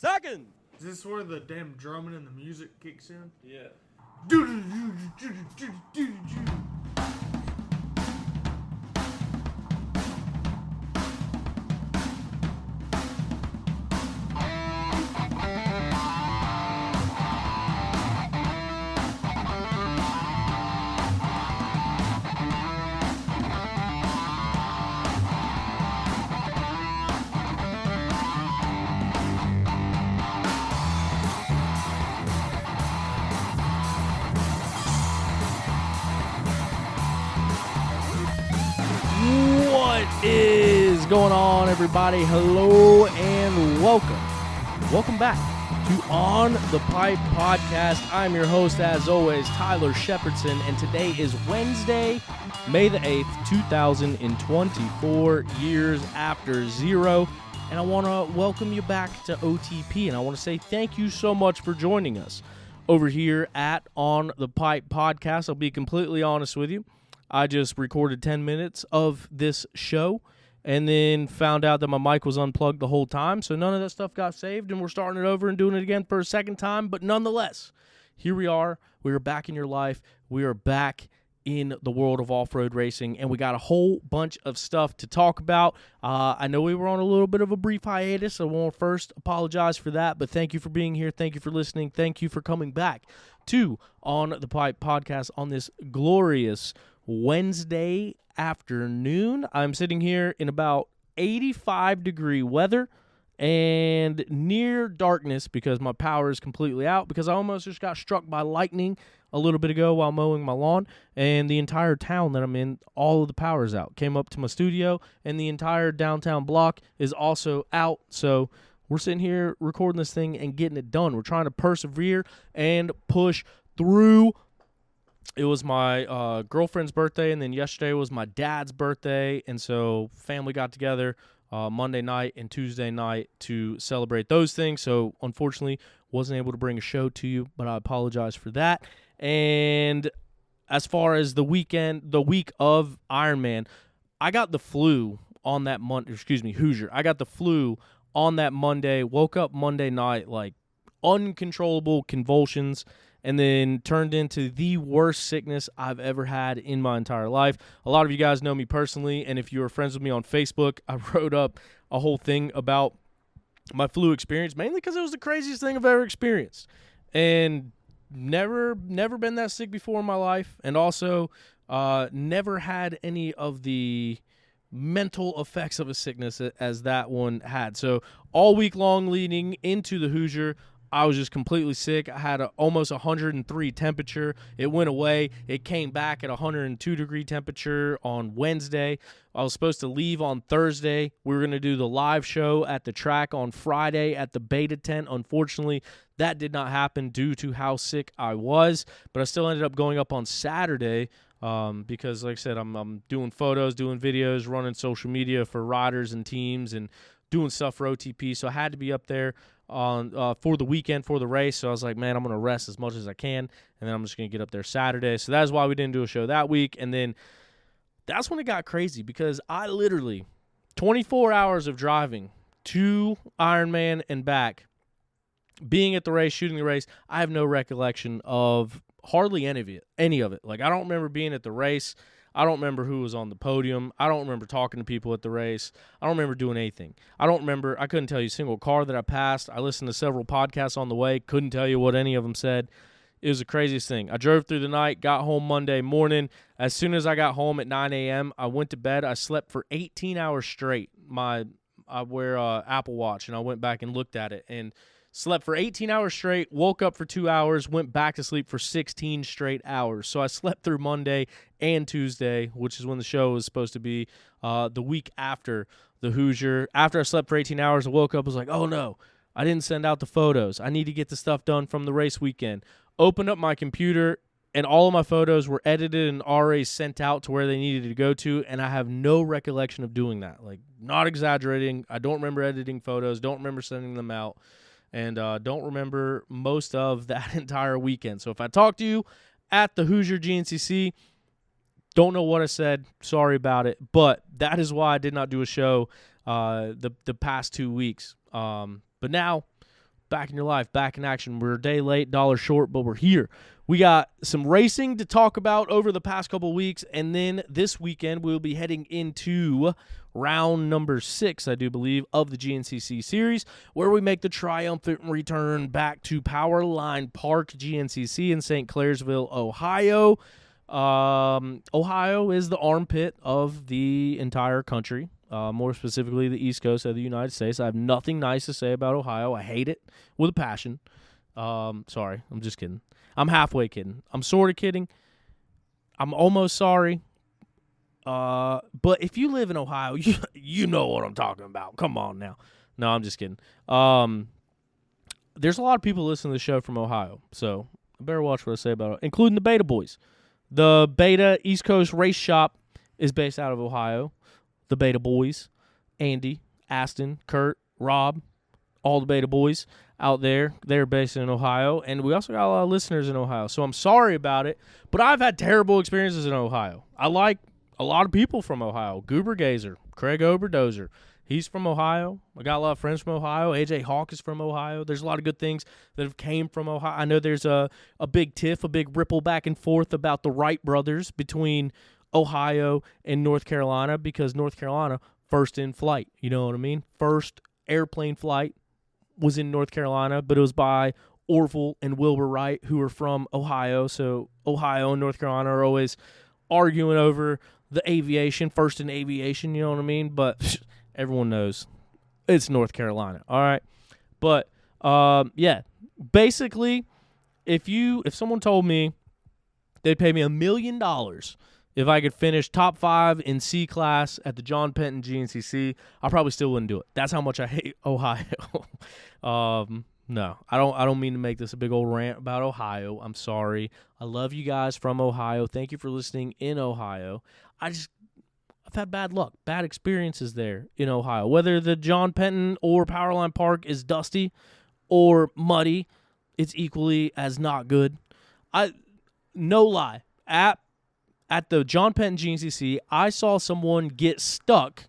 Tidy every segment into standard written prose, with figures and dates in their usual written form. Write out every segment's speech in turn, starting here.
seconds. Is this where the damn drumming and the music kicks in? Yeah. What is going on, everybody? Hello and welcome. Welcome back to On the Pipe Podcast. I'm your host, as always, Tyler Shepherdson, and today is Wednesday, May the 8th, 2024, years after zero. And I want to welcome you back to OTP, and I want to say thank you so much for joining us over here at On the Pipe Podcast. I'll be completely honest with you. I just recorded 10 minutes of this show and then found out that my mic was unplugged the whole time, so none of that stuff got saved, and we're starting it over and doing it again for a second time. But nonetheless, here we are. We are back in your life. We are back in the world of off-road racing, and we got a whole bunch of stuff to talk about. I know we were on a little bit of a brief hiatus, so I want to first apologize for that, but thank you for being here. Thank you for listening. Thank you for coming back to On the Pipe Podcast on this glorious Wednesday afternoon. I'm sitting here in about 85-degree weather and near darkness because my power is completely out, because I almost just got struck by lightning a little bit ago while mowing my lawn, and the entire town that I'm in, all of the power is out. Came up to my studio, and the entire downtown block is also out, so we're sitting here recording this thing and getting it done. We're trying to persevere and push through. It was my girlfriend's birthday, and then yesterday was my dad's birthday, and so family got together Monday night and Tuesday night to celebrate those things. So unfortunately, wasn't able to bring a show to you, but I apologize for that. And as far as the week of Ironman, I got the flu on that Hoosier. I got the flu on that Monday. Woke up Monday night like uncontrollable convulsions, and then turned into the worst sickness I've ever had in my entire life. A lot of you guys know me personally, and if you were friends with me on Facebook, I wrote up a whole thing about my flu experience, mainly because it was the craziest thing I've ever experienced. And never been that sick before in my life, and also never had any of the mental effects of a sickness as that one had. So all week long leading into the Hoosier, I was just completely sick. I had almost 103 temperature. It went away. It came back at 102-degree temperature on Wednesday. I was supposed to leave on Thursday. We were going to do the live show at the track on Friday at the beta tent. Unfortunately, that did not happen due to how sick I was, but I still ended up going up on Saturday because, like I said, I'm doing photos, doing videos, running social media for riders and teams, and doing stuff for OTP, so I had to be up there on for the weekend for the race. So I was like, man, I'm going to rest as much as I can, and then I'm just going to get up there Saturday. So that's why we didn't do a show that week. And then that's when it got crazy, because I literally 24 hours of driving to Ironman and back, being at the race, shooting the race, I have no recollection of hardly any of it. Like, I don't remember being at the race. I don't remember who was on the podium. I don't remember talking to people at the race. I don't remember doing anything. I couldn't tell you a single car that I passed. I listened to several podcasts on the way. Couldn't tell you what any of them said. It was the craziest thing. I drove through the night, got home Monday morning. As soon as I got home at 9 a.m., I went to bed. I slept for 18 hours straight. I wear Apple Watch, and I went back and looked at it, and slept for 18 hours straight, woke up for 2 hours, went back to sleep for 16 straight hours. So I slept through Monday and Tuesday, which is when the show was supposed to be the week after the Hoosier. After I slept for 18 hours, I woke up, was like, oh no, I didn't send out the photos. I need to get the stuff done from the race weekend. Opened up my computer, and all of my photos were edited and already sent out to where they needed to go to, and I have no recollection of doing that. Like, not exaggerating. I don't remember editing photos, don't remember sending them out. And don't remember most of that entire weekend. So if I talk to you at the Hoosier GNCC, don't know what I said. Sorry about it. But that is why I did not do a show the past 2 weeks. But now back in your life, back in action. We're a day late, dollar short, but we're here. We got some racing to talk about over the past couple weeks, and then this weekend we'll be heading into round number 6, I do believe, of the GNCC series, where we make the triumphant return back to Powerline Park GNCC in St. Clairsville, Ohio. Ohio is the armpit of the entire country, more specifically the East Coast of the United States. I have nothing nice to say about Ohio. I hate it with a passion. Sorry, I'm just kidding. I'm halfway kidding. I'm sort of kidding. I'm almost sorry. But if you live in Ohio, you know what I'm talking about. Come on now. No, I'm just kidding. There's a lot of people listening to the show from Ohio, so I better watch what I say about it, including the Beta Boys. The Beta East Coast Race Shop is based out of Ohio. The Beta Boys, Andy, Aston, Kurt, Rob, all the Beta Boys out there, they're based in Ohio, and we also got a lot of listeners in Ohio, so I'm sorry about it, but I've had terrible experiences in Ohio. I like a lot of people from Ohio. Goober Gazer, Craig Oberdozer, he's from Ohio. I got a lot of friends from Ohio. AJ Hawk is from Ohio. There's a lot of good things that have came from Ohio. I know there's a big tiff, a big ripple back and forth about the Wright brothers between Ohio and North Carolina, because North Carolina, first in flight, you know what I mean? First airplane flight was in North Carolina, but it was by Orville and Wilbur Wright, who are from Ohio. So Ohio and North Carolina are always arguing over the aviation, first in aviation, you know what I mean? But everyone knows it's North Carolina, all right? But, yeah, basically, if someone told me they'd pay me $1 million if I could finish top 5 in C class at the John Penton GNCC, I probably still wouldn't do it. That's how much I hate Ohio. No, I don't mean to make this a big old rant about Ohio. I'm sorry. I love you guys from Ohio. Thank you for listening in Ohio. I've had bad luck, bad experiences there in Ohio. Whether the John Penton or Powerline Park is dusty or muddy, it's equally as not good. No lie, at the John Penton GNCC, I saw someone get stuck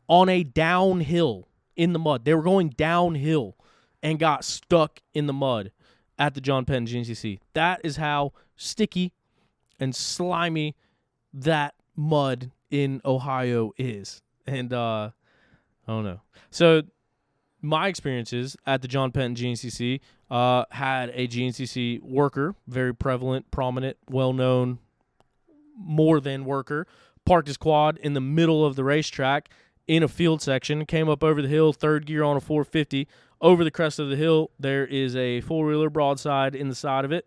on a downhill in the mud. They were going downhill and got stuck in the mud at the John Penton GNCC. That is how sticky and slimy that mud in Ohio is. And, I don't know. So, my experiences at the John Penton GNCC had a GNCC worker, very prevalent, prominent, well-known, more than worker, parked his quad in the middle of the racetrack in a field section, came up over the hill, third gear on a 450. Over the crest of the hill, there is a four-wheeler broadside in the side of it.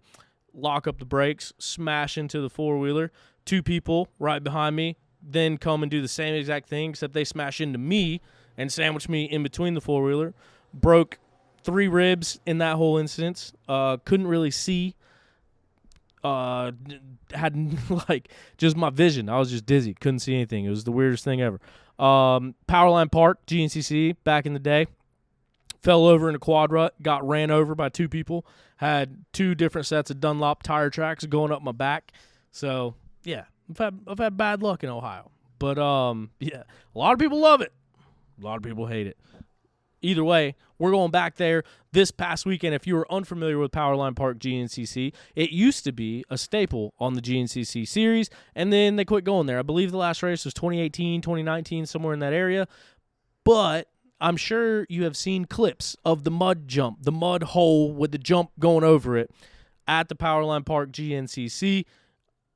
Lock up the brakes, smash into the four-wheeler. 2 people right behind me then come and do the same exact thing, except they smash into me and sandwich me in between the four-wheeler. Broke 3 ribs in that whole instance. Couldn't really see. Had like just my vision. I was just dizzy. Couldn't see anything. It was the weirdest thing ever. Powerline Park, GNCC, back in the day. Fell over in a quad rut, got ran over by 2 people, had 2 different sets of Dunlop tire tracks going up my back. So, yeah, I've had bad luck in Ohio. But, yeah, a lot of people love it. A lot of people hate it. Either way, we're going back there this past weekend. If you were unfamiliar with Powerline Park GNCC, it used to be a staple on the GNCC series, and then they quit going there. I believe the last race was 2018, 2019, somewhere in that area. But I'm sure you have seen clips of the mud jump, the mud hole with the jump going over it at the Powerline Park GNCC.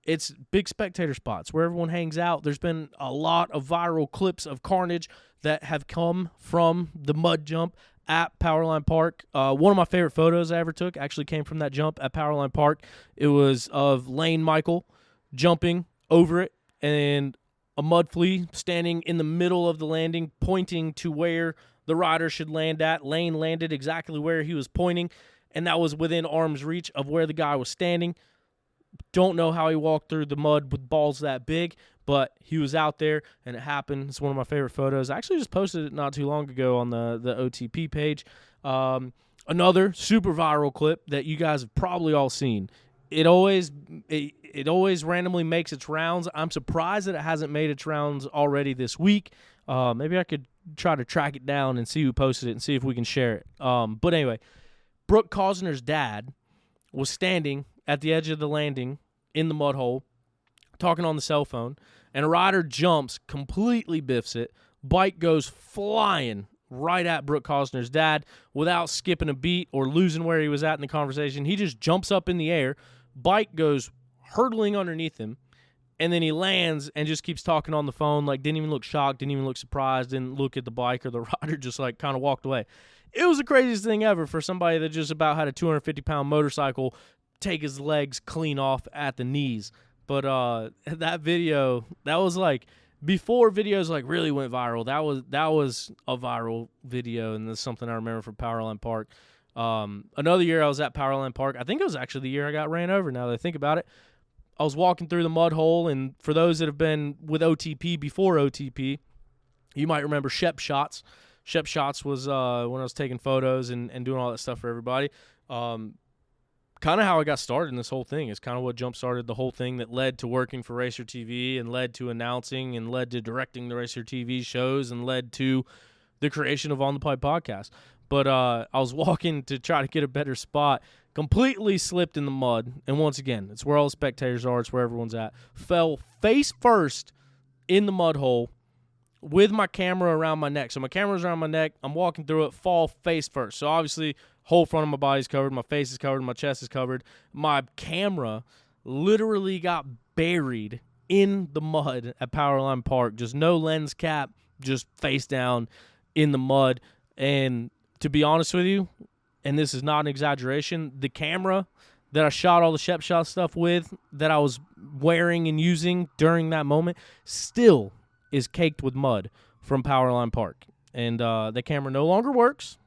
It's big spectator spots where everyone hangs out. There's been a lot of viral clips of carnage that have come from the mud jump at Powerline Park. One of my favorite photos I ever took actually came from that jump at Powerline Park. It was of Lane Michael jumping over it and a mud flea standing in the middle of the landing, pointing to where the rider should land at. Lane landed exactly where he was pointing, and that was within arm's reach of where the guy was standing. Don't know how he walked through the mud with balls that big, but he was out there, and it happened. It's one of my favorite photos. I actually just posted it not too long ago on the OTP page. Another super viral clip that you guys have probably all seen. It always randomly makes its rounds. I'm surprised that it hasn't made its rounds already this week. Maybe I could try to track it down and see who posted it and see if we can share it. But anyway, Brooke Cosner's dad was standing at the edge of the landing in the mud hole, talking on the cell phone, and a rider jumps, completely biffs it. Bike goes flying right at Brooke Cosner's dad without skipping a beat or losing where he was at in the conversation. He just jumps up in the air. Bike goes hurtling underneath him, and then he lands and just keeps talking on the phone, like didn't even look shocked, didn't even look surprised, didn't look at the bike or the rider, just like kind of walked away. It was the craziest thing ever for somebody that just about had a 250-pound motorcycle take his legs clean off at the knees. But that video, that was like before videos like really went viral. That was a viral video, and that's something I remember from Powerline Park. Another year I was at Powerline Park. I think it was actually the year I got ran over, now that I think about it. I was walking through the mud hole, and for those that have been with OTP before OTP, you might remember Shep Shots. Shep Shots was when I was taking photos and doing all that stuff for everybody. Kind of how I got started in this whole thing. It's kind of what jump-started the whole thing that led to working for Racer TV and led to announcing and led to directing the Racer TV shows and led to the creation of On the Pipe podcast. But I was walking to try to get a better spot, completely slipped in the mud, and once again, it's where all the spectators are, it's where everyone's at. Fell face first in the mud hole with my camera around my neck. So my camera's around my neck, I'm walking through it, fall face first. So obviously, whole front of my body's covered, my face is covered, my chest is covered. My camera literally got buried in the mud at Powerline Park. Just no lens cap, just face down in the mud. And to be honest with you, and this is not an exaggeration, the camera that I shot all the Shep Shot stuff with, that I was wearing and using during that moment, still is caked with mud from Powerline Park. And the camera no longer works,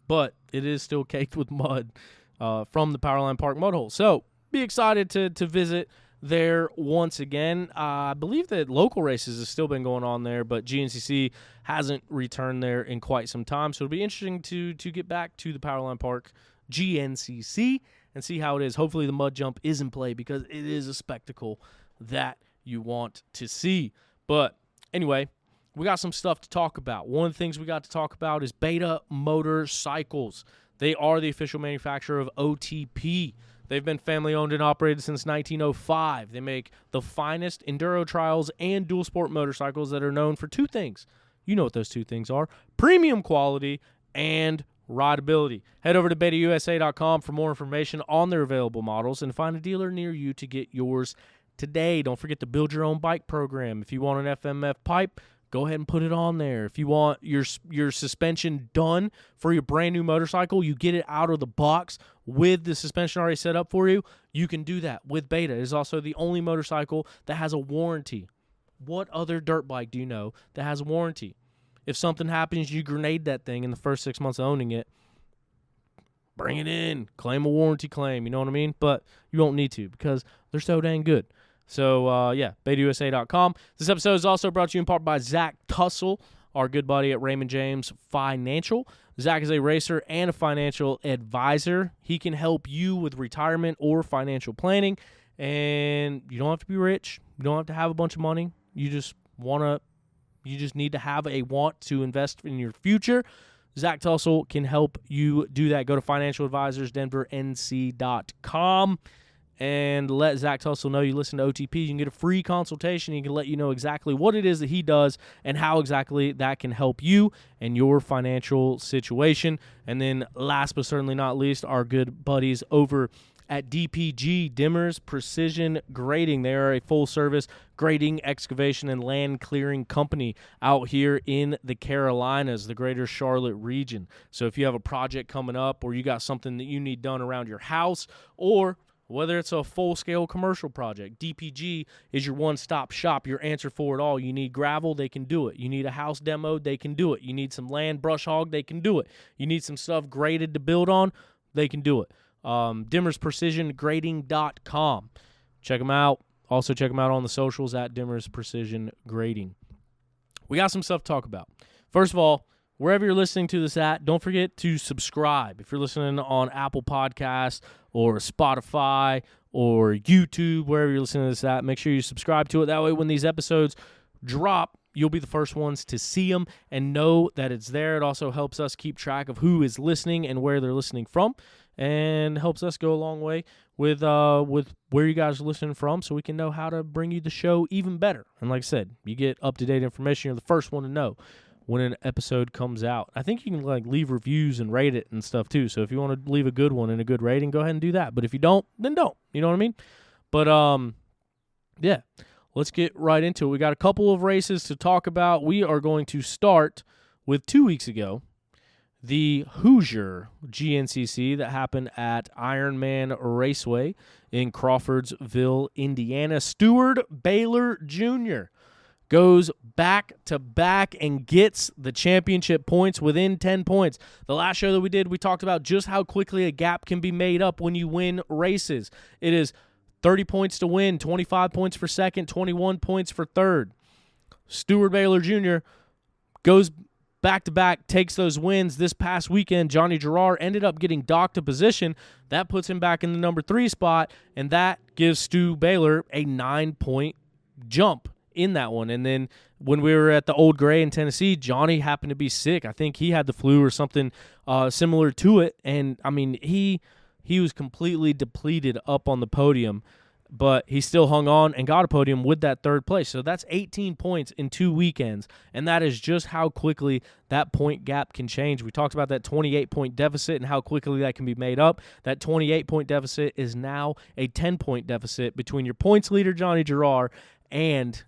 but it is still caked with mud from the Powerline Park mud hole. So be excited to visit there once again. I believe that local races have still been going on there, but GNCC hasn't returned there in quite some time. So it'll be interesting to get back to the Powerline Park GNCC and see how it is. Hopefully the mud jump is in play, because it is a spectacle that you want to see. But anyway, we got some stuff to talk about. One of the things we got to talk about is Beta Motorcycles. They are the official manufacturer of OTP. They've been family-owned and operated since 1905. They make the finest enduro trials and dual sport motorcycles that are known for two things. You know what those two things are: premium quality and rideability. Head over to betausa.com for more information on their available models and find a dealer near you to get yours today. Don't forget to build your own bike program. If you want an FMF pipe, go ahead and put it on there. If you want your suspension done for your brand new motorcycle, you get it out of the box with the suspension already set up for you, you can do that with Beta. It is also the only motorcycle that has a warranty. What other dirt bike do you know that has a warranty? If something happens, you grenade that thing in the first 6 months of owning it, bring it in, claim a warranty claim, you know what I mean? But you won't need to, because they're so dang good. So, yeah, betausa.com. This episode is also brought to you in part by Zach Tussle, our good buddy at Raymond James Financial. Zach is a racer and a financial advisor. He can help you with retirement or financial planning, and you don't have to be rich. You don't have to have a bunch of money. You just need to have a want to invest in your future. Zach Tussle can help you do that. Go to financialadvisorsdenvernc.com. and let Zach Tussle know you listen to OTP. You can get a free consultation. He can let you know exactly what it is that he does and how exactly that can help you and your financial situation. And then last but certainly not least, our good buddies over at DPG, Dimmers Precision Grading. They are a full-service grading, excavation, and land clearing company out here in the Carolinas, the greater Charlotte region. So if you have a project coming up, or you got something that you need done around your house, or whether it's a full-scale commercial project, DPG is your one-stop shop, your answer for it all. You need gravel, they can do it. You need a house demoed, they can do it. You need some land brush hog, they can do it. You need some stuff graded to build on, they can do it. DimmersPrecisionGrading.com. Check them out. Also check them out on the socials at Dimmers Precision Grading. We got some stuff to talk about. First of all, wherever you're listening to this at, don't forget to subscribe. If you're listening on Apple Podcasts or Spotify or YouTube, wherever you're listening to this at, make sure you subscribe to it. That way when these episodes drop, you'll be the first ones to see them and know that it's there. It also helps us keep track of who is listening and where they're listening from, and helps us go a long way with where you guys are listening from, so we can know how to bring you the show even better. And like I said, you get up-to-date information. You're the first one to know when an episode comes out. I think you can leave reviews and rate it and stuff too. So if you want to leave a good one and a good rating, go ahead and do that. But if you don't, then don't. You know what I mean? But yeah, let's get right into it. We got a couple of races to talk about. We are going to start with 2 weeks ago, the Hoosier GNCC that happened at Ironman Raceway in Crawfordsville, Indiana. Stuart Baylor Jr. goes back-to-back and gets the championship points within 10 points. The last show that we did, we talked about just how quickly a gap can be made up when you win races. It is 30 points to win, 25 points for second, 21 points for third. Stuart Baylor Jr. goes back-to-back, takes those wins. This past weekend, Johnny Gerard ended up getting docked a position. That puts him back in the number 3 spot, and that gives Stu Baylor a 9-point jump in that one. And then when we were at the Old Gray in Tennessee, Johnny happened to be sick. I think he had the flu or something similar to it. And, I mean, he was completely depleted up on the podium, but he still hung on and got a podium with that third place. So that's 18 points in 2 weekends, and that is just how quickly that point gap can change. We talked about that 28-point deficit and how quickly that can be made up. That 28-point deficit is now a 10-point deficit between your points leader, Johnny Gerard, and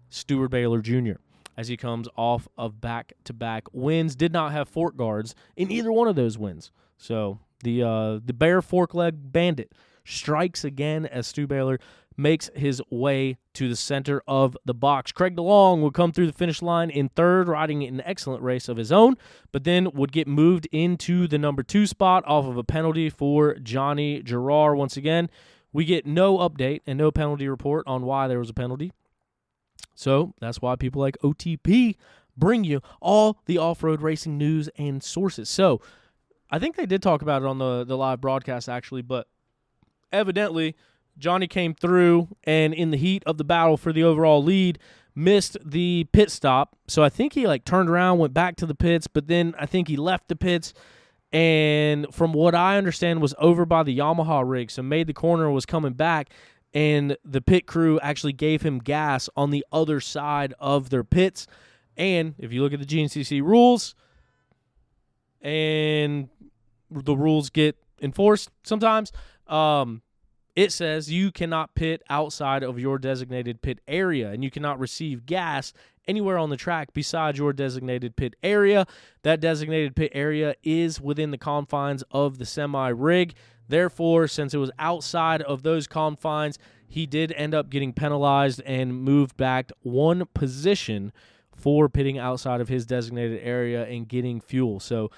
Stuart Baylor Jr. as he comes off of back-to-back wins. Did not have fork guards in either one of those wins. So the Bear Fork Leg Bandit strikes again as Stu Baylor makes his way to the center of the box. Craig DeLong would come through the finish line in third, riding an excellent race of his own, but then would get moved into the number 2 spot off of a penalty for Johnny Gerard. Once again, we get no update and no penalty report on why there was a penalty. So that's why people like OTP bring you all the off-road racing news and sources. So I think they did talk about it on the live broadcast, actually, but evidently Johnny came through and in the heat of the battle for the overall lead, missed the pit stop. So I think he turned around, went back to the pits, but then I think he left the pits and from what I understand was over by the Yamaha rig, so made the corner, was coming back, and the pit crew actually gave him gas on the other side of their pits. And if you look at the GNCC rules, and the rules get enforced sometimes, it says you cannot pit outside of your designated pit area, and you cannot receive gas anywhere on the track besides your designated pit area. That designated pit area is within the confines of the semi-rig. Therefore, since it was outside of those confines, he did end up getting penalized and moved back 1 position for pitting outside of his designated area and getting fuel. So,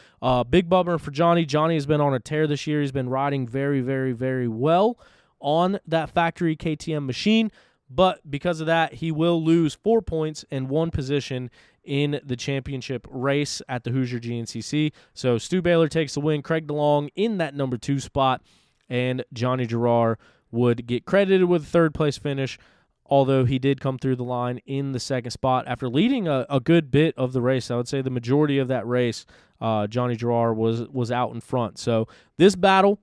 big bummer for Johnny. Johnny has been on a tear this year. He's been riding very, very, very well on that factory KTM machine, but because of that, he will lose 4 points and 1 position in the championship race at the Hoosier GNCC. So Stu Baylor takes the win, Craig DeLong in that number 2 spot, and Johnny Gerard would get credited with a 3rd place finish, although he did come through the line in the 2nd spot after leading a good bit of the race. I would say the majority of that race, Johnny Gerard was out in front. So this battle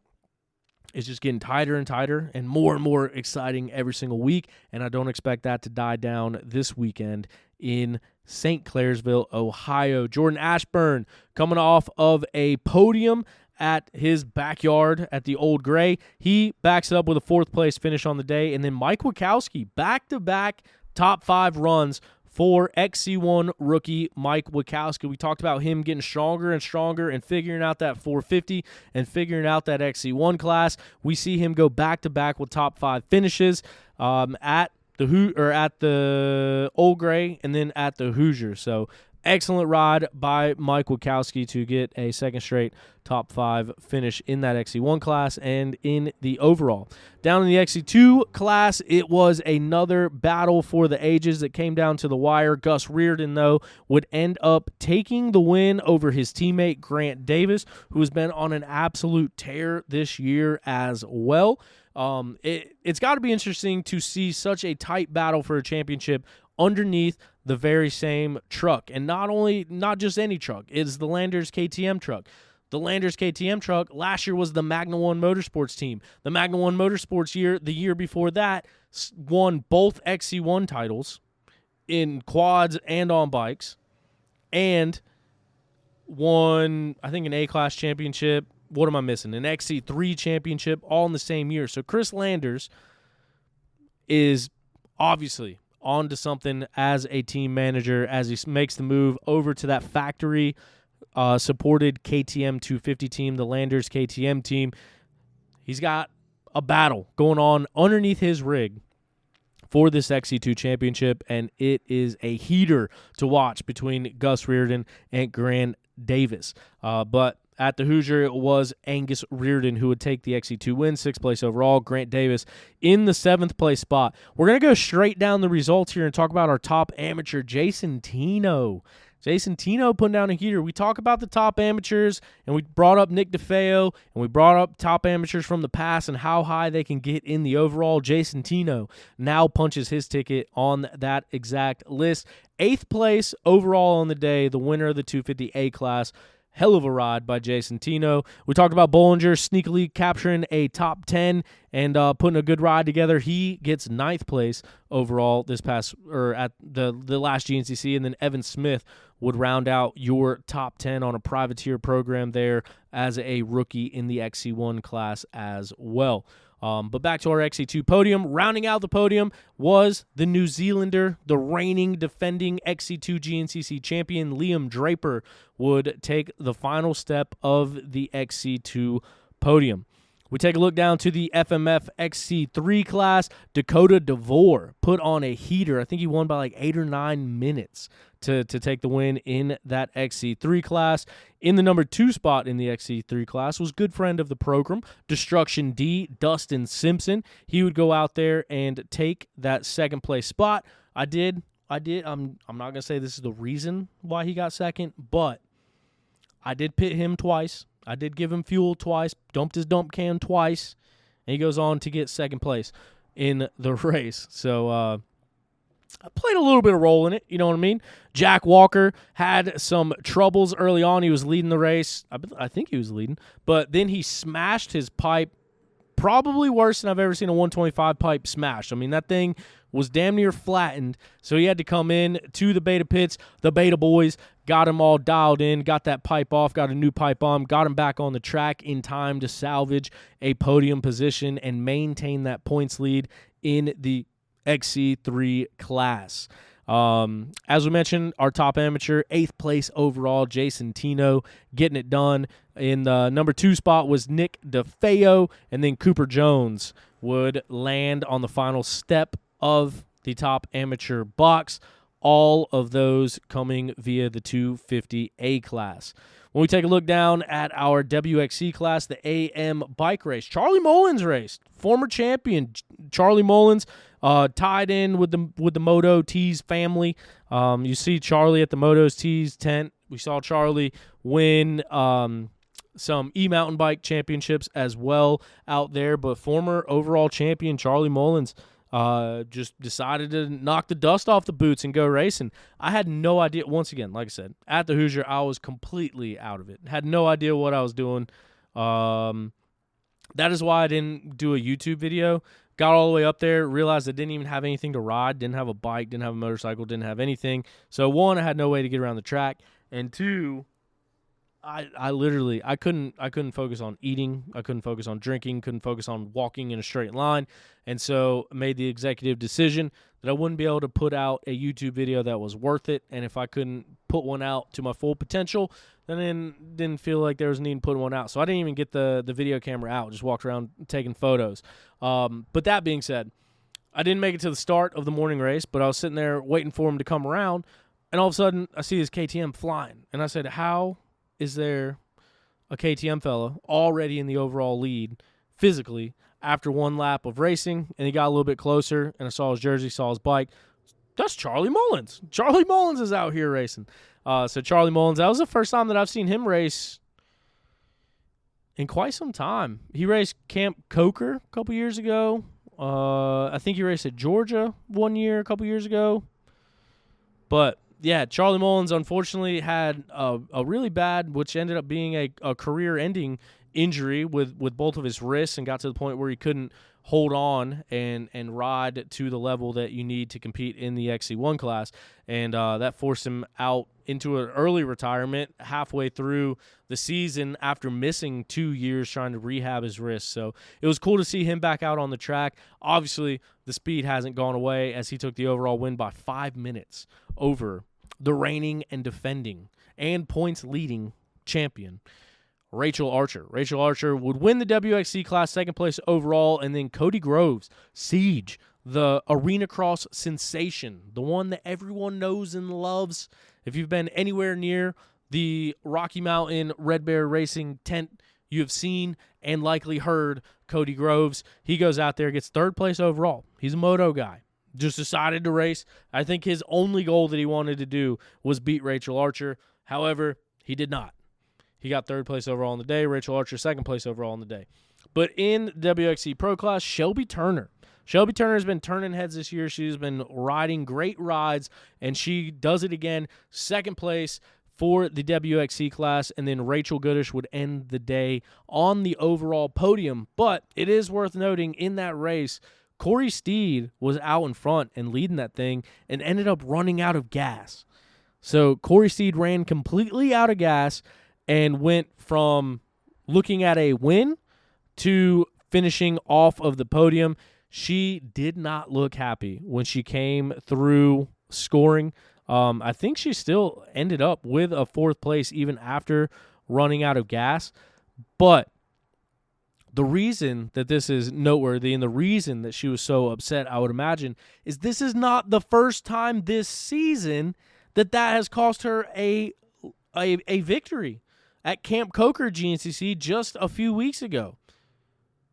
is just getting tighter and tighter and more exciting every single week, and I don't expect that to die down this weekend in St. Clairsville, Ohio. Jordan Ashburn coming off of a podium at his backyard at the Old Gray. He backs it up with a 4th place finish on the day, and then Mike Wachowski, back-to-back top 5 runs for XC1 rookie Mike Wachowski. We talked about him getting stronger and stronger and figuring out that 450 and figuring out that XC1 class. We see him go back-to-back with top 5 finishes at the Old Gray and then at the Hoosier. So excellent ride by Mike Wachowski to get a 2nd straight top 5 finish in that XC1 class and in the overall. Down in the XC2 class, it was another battle for the ages that came down to the wire. Gus Reardon, though, would end up taking the win over his teammate Grant Davis, who has been on an absolute tear this year as well. It's got to be interesting to see such a tight battle for a championship underneath the very same truck. And not just any truck, it's the Landers KTM truck. The Landers KTM truck last year was the Magna One Motorsports team. The Magna One Motorsports the year before that, won both XC1 titles in quads and on bikes, and won, I think, an A-Class championship. What am I missing? An XC3 championship, all in the same year. So Chris Landers is obviously onto something as a team manager as he makes the move over to that factory supported KTM 250 team, the Landers KTM team. He's got a battle going on underneath his rig for this XC2 championship, and it is a heater to watch between Gus Reardon and Grant Davis. But at the Hoosier, it was Angus Reardon who would take the XC2 win, 6th place overall. Grant Davis in the 7th place spot. We're going to go straight down the results here and talk about our top amateur, Jason Tino. Jason Tino putting down a heater. We talk about the top amateurs, and we brought up Nick DeFeo, and we brought up top amateurs from the past and how high they can get in the overall. Jason Tino now punches his ticket on that exact list. 8th place overall on the day, the winner of the 250A class. Hell of a ride by Jason Tino. We talked about Bollinger sneakily capturing a top 10 and putting a good ride together. He gets 9th place overall at the last GNCC, and then Evan Smith would round out your top 10 on a privateer program there as a rookie in the XC1 class as well. But back to our XC2 podium. Rounding out the podium was the New Zealander, the reigning defending XC2 GNCC champion, Liam Draper, would take the final step of the XC2 podium. We take a look down to the FMF XC3 class. Dakota DeVore put on a heater. I think he won by like 8 or 9 minutes to take the win in that XC3 class. In the number 2 spot in the XC3 class was good friend of the program, Destruction D, Dustin Simpson. He would go out there and take that 2nd place spot. I'm not going to say this is the reason why he got 2nd, but I did pit him twice. I did give him fuel twice, dumped his dump can twice, and he goes on to get 2nd place in the race. So I played a little bit of role in it, you know what I mean? Jack Walker had some troubles early on. He was leading the race. I think he was leading. But then he smashed his pipe, probably worse than I've ever seen a 125 pipe smash. I mean, that thing was damn near flattened, so he had to come in to the beta pits. The beta boys got him all dialed in, got that pipe off, got a new pipe on, got him back on the track in time to salvage a podium position and maintain that points lead in the XC3 class. As we mentioned, our top amateur, 8th place overall, Jason Tino, getting it done. In the number 2 spot was Nick DeFeo, and then Cooper Jones would land on the final step of the top amateur box. All of those coming via the 250A class. When we take a look down at our WXC class, the AM bike race, Charlie Mullins raced. Former champion Charlie Mullins tied in with the Moto Tees family. You see Charlie at the Moto Tees tent. We saw Charlie win some e-mountain bike championships as well out there. But former overall champion Charlie Mullins just decided to knock the dust off the boots and go racing. I had no idea. Once again, like I said, at the Hoosier, I was completely out of it. Had no idea what I was doing. That is why I didn't do a YouTube video. Got all the way up there, realized I didn't even have anything to ride, didn't have a bike, didn't have a motorcycle, didn't have anything. So, 1, I had no way to get around the track, and 2, I couldn't focus on eating, I couldn't focus on drinking, couldn't focus on walking in a straight line, and so made the executive decision that I wouldn't be able to put out a YouTube video that was worth it, and if I couldn't put one out to my full potential, then I didn't feel like there was a need to put one out. So I didn't even get the video camera out, just walked around taking photos. But that being said, I didn't make it to the start of the morning race, but I was sitting there waiting for him to come around, and all of a sudden I see his KTM flying, and I said, how is there a KTM fella already in the overall lead physically after 1 lap of racing? And he got a little bit closer, and I saw his jersey, saw his bike. That's Charlie Mullins. Charlie Mullins is out here racing. So Charlie Mullins, that was the first time that I've seen him race in quite some time. He raced Camp Coker a couple years ago. I think he raced at Georgia 1 year, a couple years ago. But, yeah, Charlie Mullins unfortunately had a really bad, which ended up being a career-ending injury with both of his wrists, and got to the point where he couldn't hold on and ride to the level that you need to compete in the XC1 class. And that forced him out into an early retirement halfway through the season after missing 2 years trying to rehab his wrist. So it was cool to see him back out on the track. Obviously, the speed hasn't gone away as he took the overall win by 5 minutes over the reigning and defending and points leading champion, Rachel Archer. Rachel Archer would win the WXC class, second place overall, and then Cody Groves, Siege, the arena cross sensation, the one that everyone knows and loves. If you've been anywhere near the Rocky Mountain Red Bear Racing tent, you have seen and likely heard Cody Groves. He goes out there, gets third place overall. He's a moto guy. Just decided to race. I think his only goal that he wanted to do was beat Rachel Archer. However, he did not. He got third place overall on the day. Rachel Archer, second place overall on the day. But in WXC Pro class, Shelby Turner. Shelby Turner has been turning heads this year. She's been riding great rides, and she does it again. Second place for the WXC class, and then Rachel Goodish would end the day on the overall podium. But it is worth noting in that race, Corey Steed was out in front and leading that thing and ended up running out of gas. So Corey Steed ran completely out of gas and went from looking at a win to finishing off of the podium. She did not look happy when she came through scoring. I think she still ended up with a fourth place even after running out of gas. But the reason that this is noteworthy and the reason that she was so upset, I would imagine, is this is not the first time this season that has cost her a victory. At Camp Coker GNCC just a few weeks ago,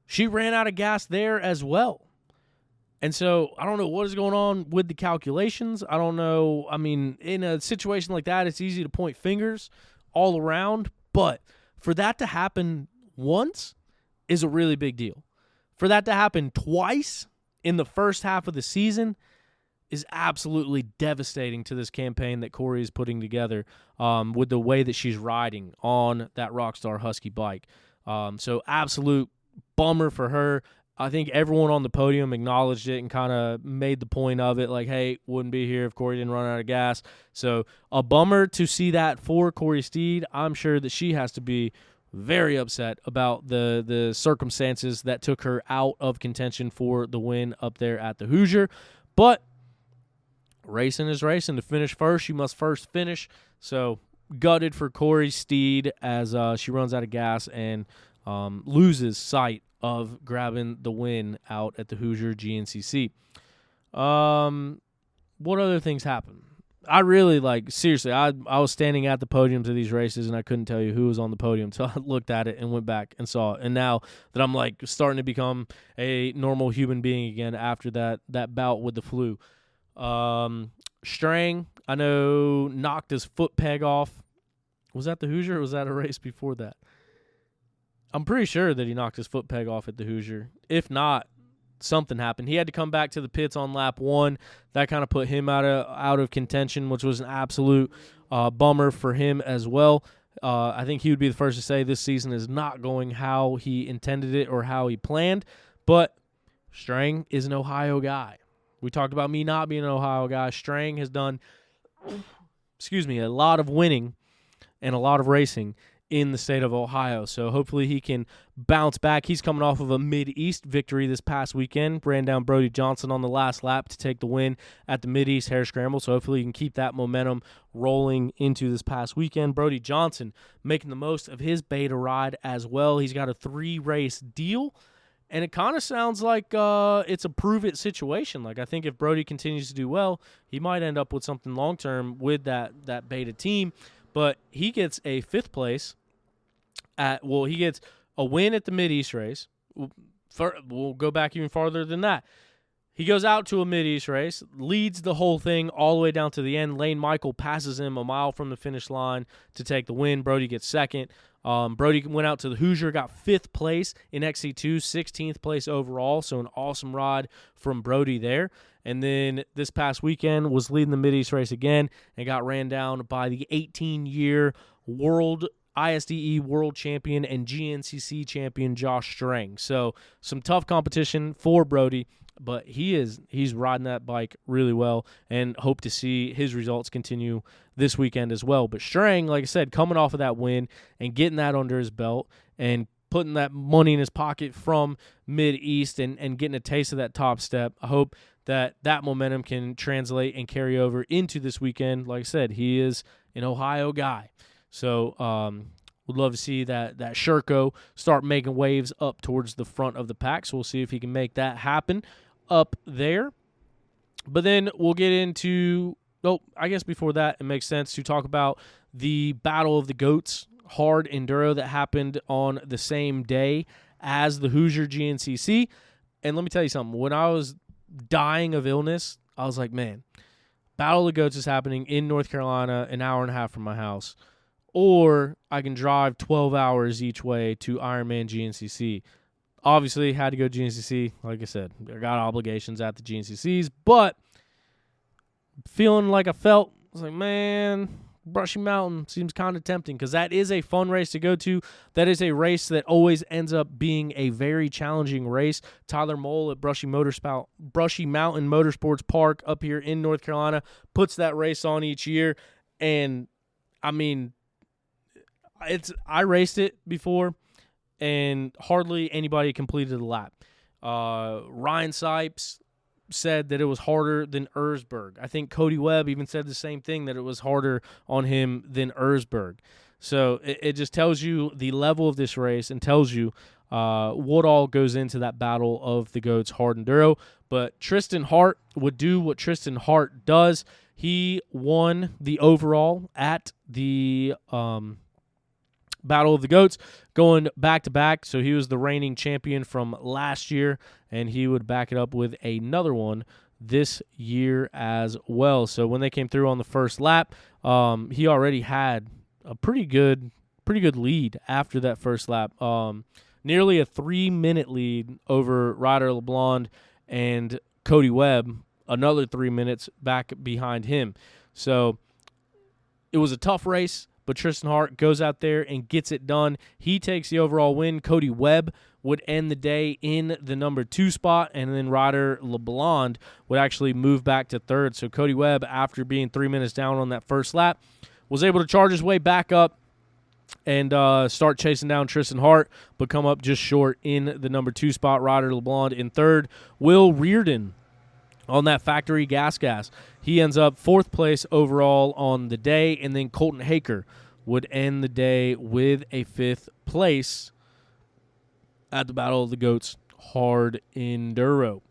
she ran out of gas there as well. And so I don't know what is going on with the calculations. I don't know. I mean, in a situation like that, it's easy to point fingers all around. But for that to happen once is a really big deal. For that to happen twice in the first half of the season is absolutely devastating to this campaign that Corey is putting together with the way that she's riding on that Rockstar Husky bike. So absolute bummer for her. I think everyone on the podium acknowledged it and kind of made the point of it, like, hey, wouldn't be here if Corey didn't run out of gas. So a bummer to see that for Corey Steed. I'm sure that she has to be very upset about the circumstances that took her out of contention for the win up there at the Hoosier. But racing is racing. To finish first, you must first finish. So gutted for Corey Steed as she runs out of gas and loses sight of grabbing the win out at the Hoosier GNCC. What other things happened? I really, seriously, I was standing at the podiums of these races, and I couldn't tell you who was on the podium, so I looked at it and went back and saw it. And now that I'm, starting to become a normal human being again after that bout with the flu. Strang, I know, knocked his foot peg off. Was that the Hoosier, or was that a race before that? I'm pretty sure that he knocked his foot peg off at the Hoosier. If not, something happened. He had to come back to the pits on lap 1. That kind of put him out of contention, which was an absolute bummer for him as well. I think he would be the first to say this season is not going how he intended it or how he planned. But Strang is an Ohio guy. We talked about me not being an Ohio guy. Strang has done, a lot of winning and a lot of racing in the state of Ohio. So hopefully he can bounce back. He's coming off of a Mid-East victory this past weekend. Ran down Brody Johnson on the last lap to take the win at the Mid-East Hare Scramble. So hopefully he can keep that momentum rolling into this past weekend. Brody Johnson making the most of his beta ride as well. He's got a 3-race deal. And it kind of sounds like it's a prove-it situation. I think if Brody continues to do well, he might end up with something long-term with that beta team. But he gets a 5th place he gets a win at the Mid-East race. We'll go back even farther than that. he goes out to a Mid-East race, leads the whole thing all the way down to the end. Lane Michael passes him a mile from the finish line to take the win. Brody gets second. Brody went out to the Hoosier, got 5th place in XC2, 16th place overall, so an awesome ride from Brody there. And then this past weekend was leading the Mid-East race again and got ran down by the 18-year ISDE world champion and GNCC champion Josh Strang. So some tough competition for Brody, but he's riding that bike really well and hope to see his results continue this weekend as well. But Strang, like I said, coming off of that win and getting that under his belt and putting that money in his pocket from Mid-East and getting a taste of that top step, I hope that momentum can translate and carry over into this weekend. Like I said, he is an Ohio guy. So would love to see that Sherco start making waves up towards the front of the pack. So we'll see if he can make that happen up there. But then we'll get into, I guess before that, it makes sense to talk about the Battle of the Goats hard enduro that happened on the same day as the Hoosier GNCC. And let me tell you something. When I was dying of illness, I was like, man, Battle of the Goats is happening in North Carolina, an hour and a half from my house. Or I can drive 12 hours each way to Ironman GNCC. Obviously, had to go GNCC. Like I said, I got obligations at the GNCCs, but feeling like I felt, I was like, man, Brushy Mountain seems kind of tempting because that is a fun race to go to. That is a race that always ends up being a very challenging race. Tyler Mole at Brushy Mountain Motorsports Park up here in North Carolina puts that race on each year, and I mean, I raced it before, and hardly anybody completed a lap. Ryan Sipes said that it was harder than Erzberg. I think Cody Webb even said the same thing, that it was harder on him than Erzberg. So it just tells you the level of this race and tells you what all goes into that Battle of the Goats hard enduro. But Tristan Hart would do what Tristan Hart does. He won the overall at the Battle of the Goats, going back-to-back. So he was the reigning champion from last year, and he would back it up with another one this year as well. So when they came through on the first lap, he already had a pretty good lead after that first lap. Nearly a 3-minute lead over Ryder LeBlond and Cody Webb, another 3 minutes back behind him. So it was a tough race, but Tristan Hart goes out there and gets it done. He takes the overall win. Cody Webb would end the day in the number 2 spot, and then Ryder LeBlond would actually move back to 3rd. So Cody Webb, after being 3 minutes down on that first lap, was able to charge his way back up and start chasing down Tristan Hart, but come up just short in the number 2 spot. Ryder LeBlond in 3rd. Will Reardon on that factory gas. He ends up 4th place overall on the day, and then Colton Haker would end the day with a 5th place at the Battle of the Goats hard enduro.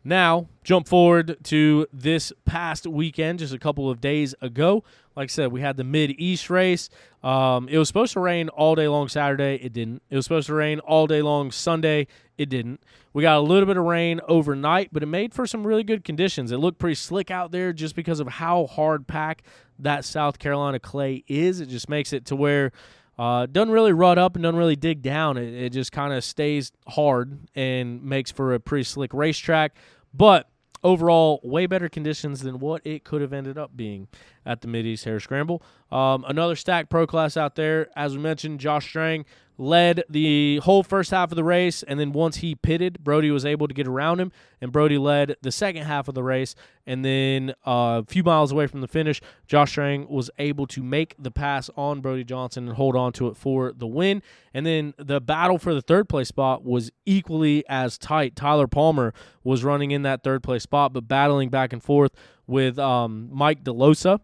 Now, jump forward to this past weekend, just a couple of days ago. Like I said, we had the Mid-East race. It was supposed to rain all day long Saturday. It didn't. It was supposed to rain all day long Sunday. It didn't. We got a little bit of rain overnight, but it made for some really good conditions. It looked pretty slick out there just because of how hard packed that South Carolina clay is. It just makes it to where it doesn't really rut up and doesn't really dig down. It just kind of stays hard and makes for a pretty slick racetrack. But overall, way better conditions than what it could have ended up being at the Mid-East Hare Scramble. Another stacked pro class out there. As we mentioned, Josh Strang led the whole first half of the race, and then once he pitted, Brody was able to get around him, and Brody led the second half of the race. And then a few miles away from the finish, Josh Strang was able to make the pass on Brody Johnson and hold on to it for the win. And then the battle for the 3rd place spot was equally as tight. Tyler Palmer was running in that 3rd place spot, but battling back and forth with Mike DeLosa,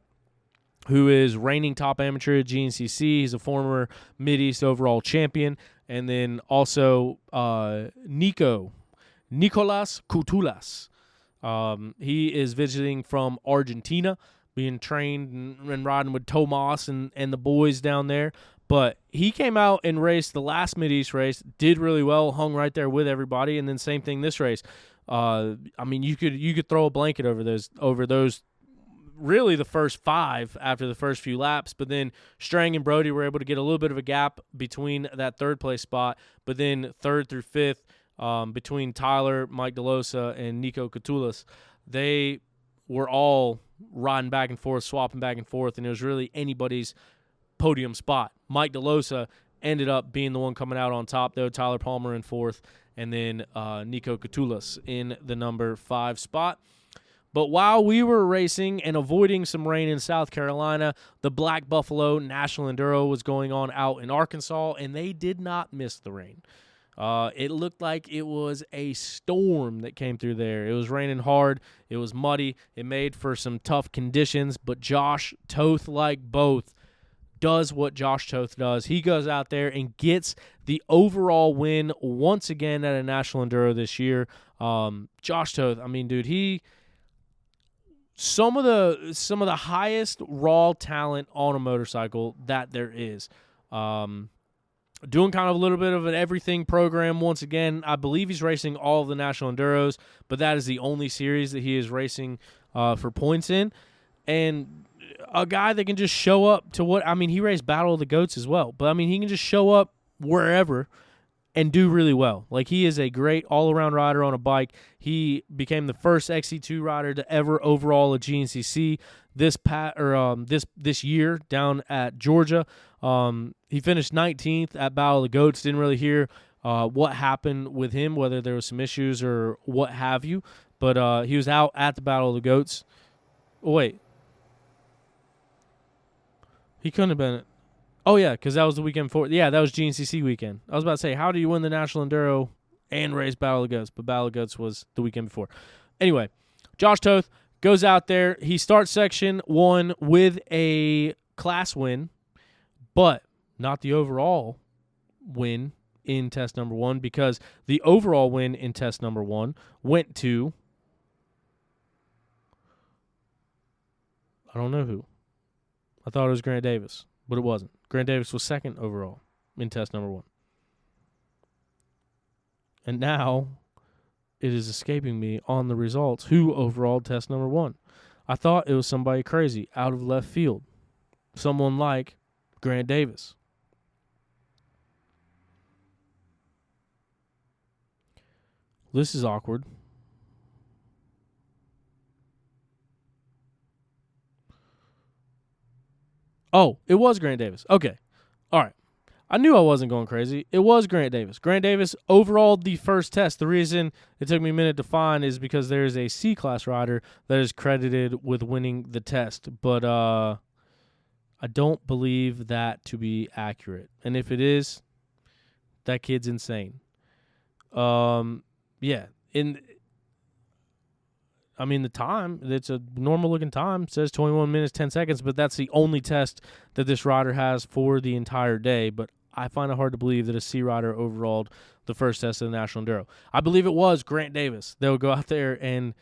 who is reigning top amateur at GNCC. He's a former Mid-East overall champion. And then also Nicolas Cutulas. He is visiting from Argentina, being trained and riding with Tomas and the boys down there. But he came out and raced the last Mid-East race, did really well, hung right there with everybody, and then same thing this race. I mean, you could throw a blanket over those. Really, the first 5 after the first few laps, but then Strang and Brody were able to get a little bit of a gap between that third place spot. But then 3rd through 5th, between Tyler, Mike DeLosa, and Nico Catulas, they were all riding back and forth, swapping back and forth, and it was really anybody's podium spot. Mike DeLosa ended up being the one coming out on top, though. Tyler Palmer in 4th, and then Nico Catulas in the number 5 spot. But while we were racing and avoiding some rain in South Carolina, the Black Buffalo National Enduro was going on out in Arkansas, and they did not miss the rain. It looked like it was a storm that came through there. It was raining hard. It was muddy. It made for some tough conditions, but Josh Toth, like both, does what Josh Toth does. He goes out there and gets the overall win once again at a National Enduro this year. Josh Toth, I mean, dude, some of the highest raw talent on a motorcycle that there is. Doing kind of a little bit of an everything program once again. I believe he's racing all of the National Enduros, but that is the only series that he is racing for points in. And a guy that can just show up to he raced Battle of the Goats as well, but I mean, he can just show up wherever and do really well. Like, he is a great all-around rider on a bike. He became the first XC2 rider to ever overall a GNCC this year down at Georgia. He finished 19th at Battle of the Goats. Didn't really hear what happened with him, whether there was some issues or what have you. But he was out at the Battle of the Goats. Oh, wait. He couldn't have been. Oh, yeah, because that was the weekend before. Yeah, that was GNCC weekend. I was about to say, how do you win the National Enduro and race Battle of the Goats? But Battle of the Goats was the weekend before. Anyway, Josh Toth goes out there. He starts Section 1 with a class win, but not the overall win in test number 1, because the overall win in test number 1 went to, I don't know who. I thought it was Grant Davis, but it wasn't. Grant Davis was 2nd overall in test number 1. And now it is escaping me on the results who overall test number 1. I thought it was somebody crazy out of left field. Someone like Grant Davis. This is awkward. Oh, it was Grant Davis. Okay. All right. I knew I wasn't going crazy. It was Grant Davis. Grant Davis overall the first test. The reason it took me a minute to find is because there is a C-class rider that is credited with winning the test. But I don't believe that to be accurate. And if it is, that kid's insane. Yeah. The time, it's a normal-looking time. It says 21 minutes, 10 seconds, but that's the only test that this rider has for the entire day. But I find it hard to believe that a C rider overalled the first test of the National Enduro. I believe it was Grant Davis that would go out there and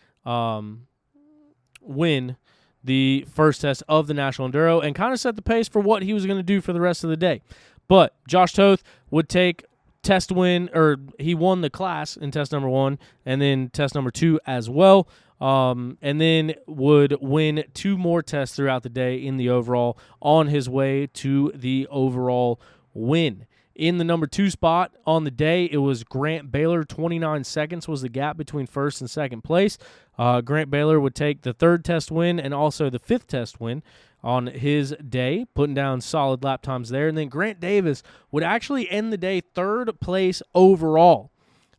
win the first test of the National Enduro and kind of set the pace for what he was going to do for the rest of the day. But Josh Toth would take test win, or he won the class in test number 1 and then test number 2 as well. And then would win 2 more tests throughout the day in the overall on his way to the overall win. In the number 2 spot on the day, it was Grant Baylor. 29 seconds was the gap between first and second place. Grant Baylor would take the 3rd test win and also the 5th test win on his day, putting down solid lap times there. And then Grant Davis would actually end the day 3rd place overall.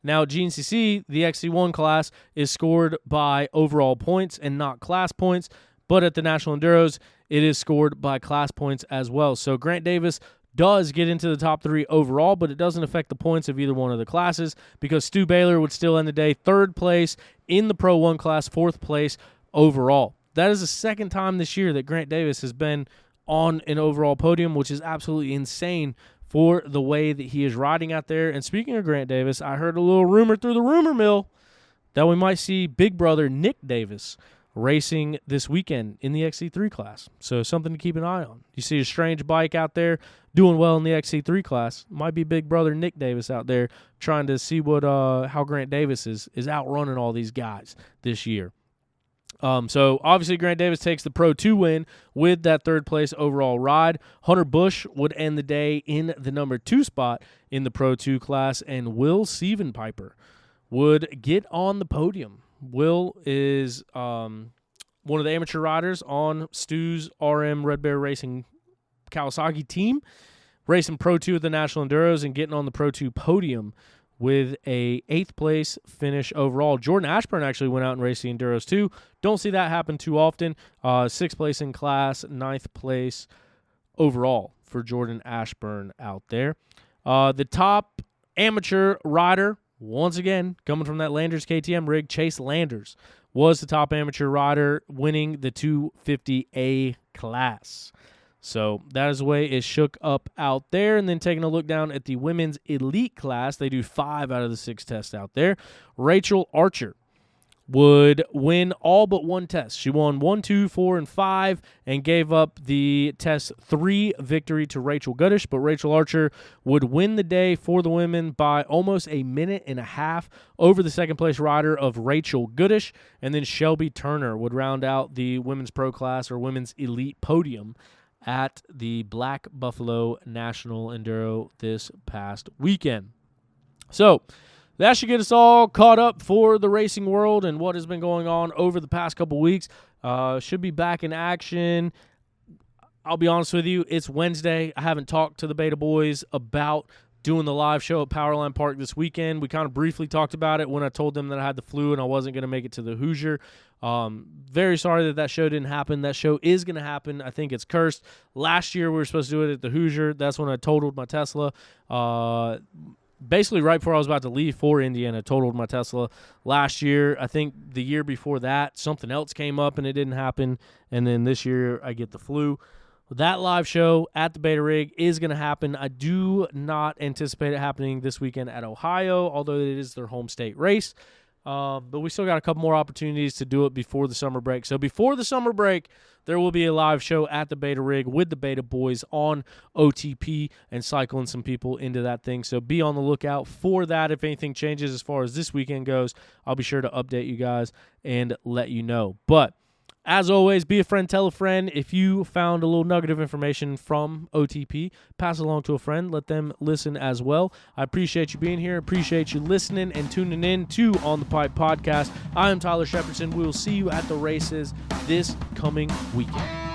Now, GNCC, the XC1 class, is scored by overall points and not class points, but at the National Enduros, it is scored by class points as well. So Grant Davis does get into the top 3 overall, but it doesn't affect the points of either one of the classes because Stu Baylor would still end the day 3rd place in the Pro 1 class, 4th place overall. That is the 2nd time this year that Grant Davis has been on an overall podium, which is absolutely insane for the way that he is riding out there. And speaking of Grant Davis, I heard a little rumor through the rumor mill that we might see big brother Nick Davis racing this weekend in the XC3 class. So something to keep an eye on. You see a strange bike out there doing well in the XC3 class. Might be big brother Nick Davis out there trying to see what how Grant Davis is outrunning all these guys this year. So obviously Grant Davis takes the Pro 2 win with that third place overall ride. Hunter Busch would end the day in the number 2 spot in the Pro 2 class, and Will Sievenpiper would get on the podium. Will is one of the amateur riders on Stu's RM Red Bear Racing Kawasaki team, racing Pro 2 at the National Enduros and getting on the Pro 2 podium with a 8th place finish overall. Jordan Ashburn actually went out and raced the Enduros too. Don't see that happen too often. 6th place in class, 9th place overall for Jordan Ashburn out there. The top amateur rider, once again, coming from that Landers KTM rig, Chase Landers was the top amateur rider, winning the 250A class. So that is the way it shook up out there. And then taking a look down at the women's elite class, they do 5 out of the 6 tests out there. Rachel Archer would win all but one test. She won 1, 2, 4, and 5 and gave up the test 3 victory to Rachel Goodish. But Rachel Archer would win the day for the women by almost a minute and a half over the second place rider of Rachel Goodish. And then Shelby Turner would round out the women's pro class or women's elite podium at the Black Buffalo National Enduro this past weekend. So that should get us all caught up for the racing world and what has been going on over the past couple weeks. Should be back in action. I'll be honest with you, it's Wednesday. I haven't talked to the Beta Boys about doing the live show at Powerline Park this weekend. We kind of briefly talked about it when I told them that I had the flu and I wasn't going to make it to the Hoosier. Very sorry that show didn't happen. That show is going to happen. I think it's cursed. Last year we were supposed to do it at the Hoosier. That's when I totaled my Tesla. Basically right before I was about to leave for Indiana, totaled my Tesla last year. I think the year before that, something else came up and it didn't happen. And then this year I get the flu. That live show at the Beta Rig is going to happen. I do not anticipate it happening this weekend at Ohio, although it is their home state race. But we still got a couple more opportunities to do it before the summer break. So before the summer break, there will be a live show at the Beta Rig with the Beta Boys on OTP and cycling some people into that thing. So be on the lookout for that. If anything changes as far as this weekend goes, I'll be sure to update you guys and let you know. But as always, be a friend, tell a friend. If you found a little nugget of information from OTP, pass it along to a friend. Let them listen as well. I appreciate you being here. Appreciate you listening and tuning in to On the Pipe Podcast. I am Tyler Shepardson. We will see you at the races this coming weekend.